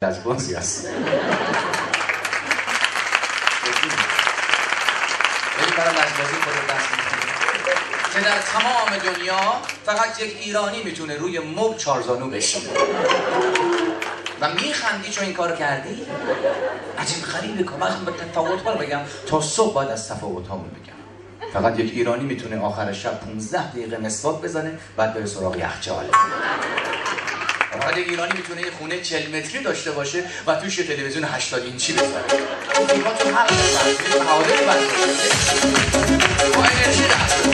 لجبازی هست. بریم برای لجبازی خود رو دست میکنیم که در تمام دنیا فقط یک ایرانی میتونه روی مبل چارزانو بشینه و میخندی چون این کار کردی؟ عجیب غریبه که من به تفاوت ها رو بگم تا صبح باید از تفاوت هامون بگم. فقط یک ایرانی میتونه آخر شب 15 دقیقه مسواک بزنه بعد بره سراغ یخچال. فقط یک ایرانی میتونه یه خونه 40 متری داشته باشه و توش یه تلویزیون 80 اینچی بذاره. اینا تو حق بزنه معادل بزنه با انرژی دست.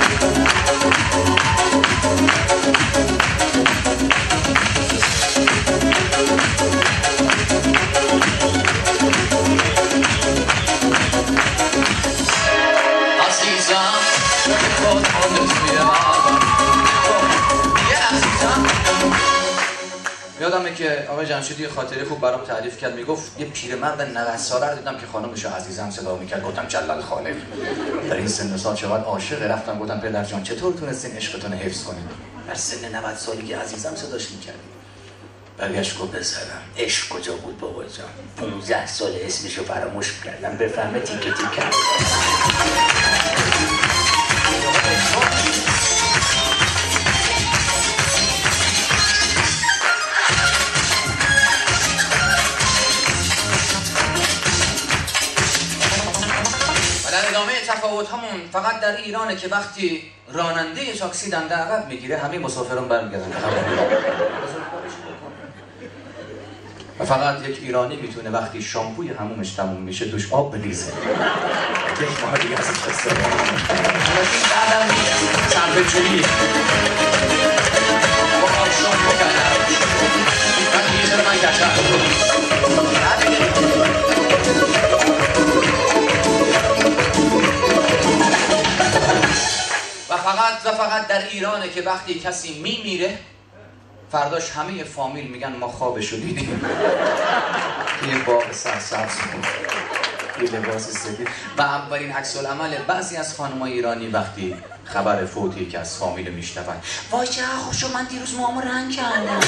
یادمه که آقای جمشیدی خاطره خوب برام تعریف کرد. میگفت یه پیرمرد 90 ساله رو دیدم که خانمشو عزیزم صدا میکرد. گفتم جلال خالق در این سن و سال چقدر عاشق. رفتم گفتم پدر جان چطور تونستین عشقتون حفظ کنین در سن 90 سالگی عزیزم صداش میکردی؟ برگشت گفت بزرم عشق کجا بود بابا جان؟ 15 سال اسمشو فراموش کردم بفهمه تیکه تیکه. در ادامه تفاوت همون فقط در ایرانه که وقتی راننده تاکسی دنده عقب میگیره همه مسافران برمیگردن. و فقط یک ایرانی میتونه وقتی شامپوی همومش تموم میشه دوش آب بریزه. یک ماه دیگه ازش استفاده سرپچویی با آب شامپو کردن وقتی یه سر من کشم و فقط در ایرانه که وقتی کسی میمیره فرداش همه فامیل میگن ما خوابشو دیدیم. یه باغ سرسبز بود، یه لباس سفید. و اولین عکس العمل بعضی از خانمای ایرانی وقتی خبر فوتی که از فامیل میشنون وای چه خوشو من دیروز موامو رنگ کردم.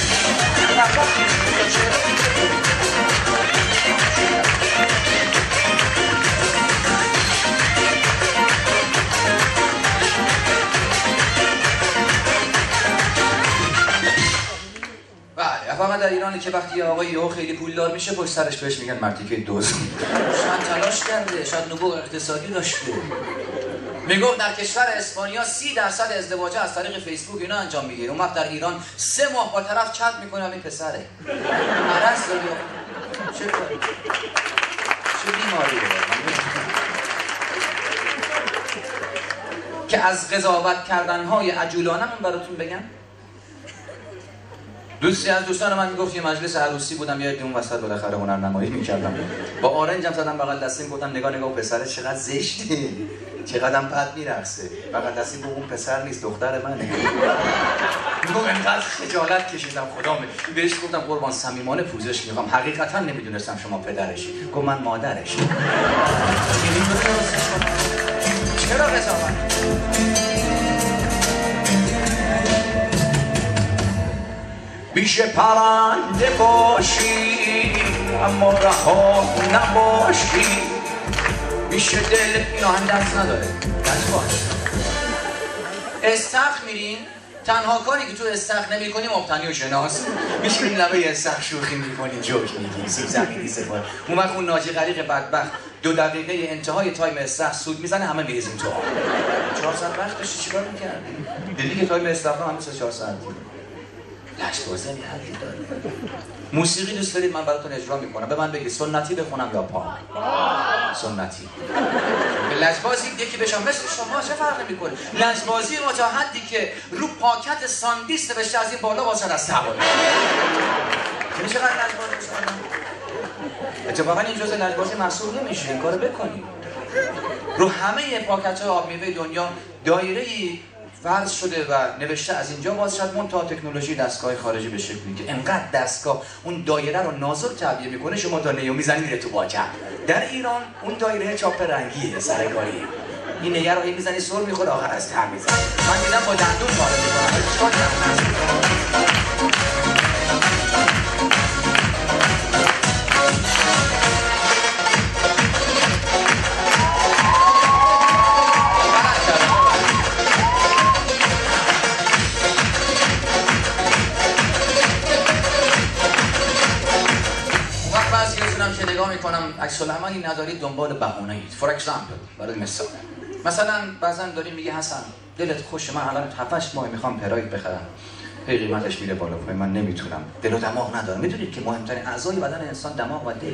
فقط در ایرانی که وقتی آقای خیلی پولدار میشه پشت سرش بهش میگن مرتیکه دوز. شاید تلاش کرده، شاید نبوغ اقتصادی داشته. میگفت در کشور اسپانیا 30% ازدواج از طریق فیسبوک اینا انجام میگیره. اون وقت در ایران 3 ماه با طرف چت میکنه همین پسره. مرض داری چه بیماری که از قضاوت کردنهای عجولانمون براتون بگم. دوستی از دوستان من میگفت یه مجلس عروسی بودم یه اون وسط بالاخره هنرنمایی میکردم با آرنجم زدم بغل دستیم گفتم نگاه پسر چقدر زشته چقدرم بد میرقصه بغل دستیم گفت اون پسر نیست دختر منه. میگم انقدر خجالت کشیدم خدا بهش گفتم قربان صمیمانه پوزش میخوام حقیقتا نمیدونستم شما پدرشی. گفت من مادرش. چرا قضاوت؟ بیش پرنده باشی اما رها نباشی بیش دل. این آهنگ دست نداره استخ میرین تنها کاری که تو استخ نمی کنی مبتنی و شناس میشینین لبه استخ شوخی میکنی جوک میگی سیب زمینی سفار. اون وقت اون ناجی غریق بدبخت 2 دقیقه انتهای تایم استخ سود میزنه همه میریزیم تو آب. 4 ساعت وقت داشتی چیکار میکردی؟ دیدی که تایم استخ هم 4 ساعت بود. لجبازی هم یه حدی داره. موسیقی دوست دارید من براتون اجرا میکنم. به من بگید سنتی بخونم یا پاپ؟ سنتی. لجبازی یکی بشم مثل شما چه فرقی میکنه؟ لجبازی ما تا حدی که رو پاکت ساندیس نوشته از این بالا واسه از تحول. یعنی چقدر لجبازی بشم؟ اتفاقا این جزء لجبازی محسوب نمیشه. این کارو بکنید. رو همه پاکت‌های آب میوه دنیا دایره‌ای فرض شده و نوشته از اینجا باز شد منتها تکنولوژی دستگاه خارجی به شکلی که انقدر دستگاه اون دایره رو نازک تعبیه میکنه شما تا نیو میزنی میره تو باکت. در ایران اون دایره چاپ رنگیه سرکاری. این نگه رو میزنی سر میخوره آخر از ته میزنی. من دیدم با دندون کارو میکنم. بعضیاتونم که نگاه میکنم عکس العملی ندارید دنبال بهونه اید. فور اگزامپل، برای مثلا بعضا داری میگه حسن دلت خوشه، من الان 7-8 ماه میخوام پراید بخرم، هی قیمتش میره بالا پایین، من نمیتونم، دل و دماغ ندارم. میدونید که مهمترین اعضای بدن انسان دماغ و دل.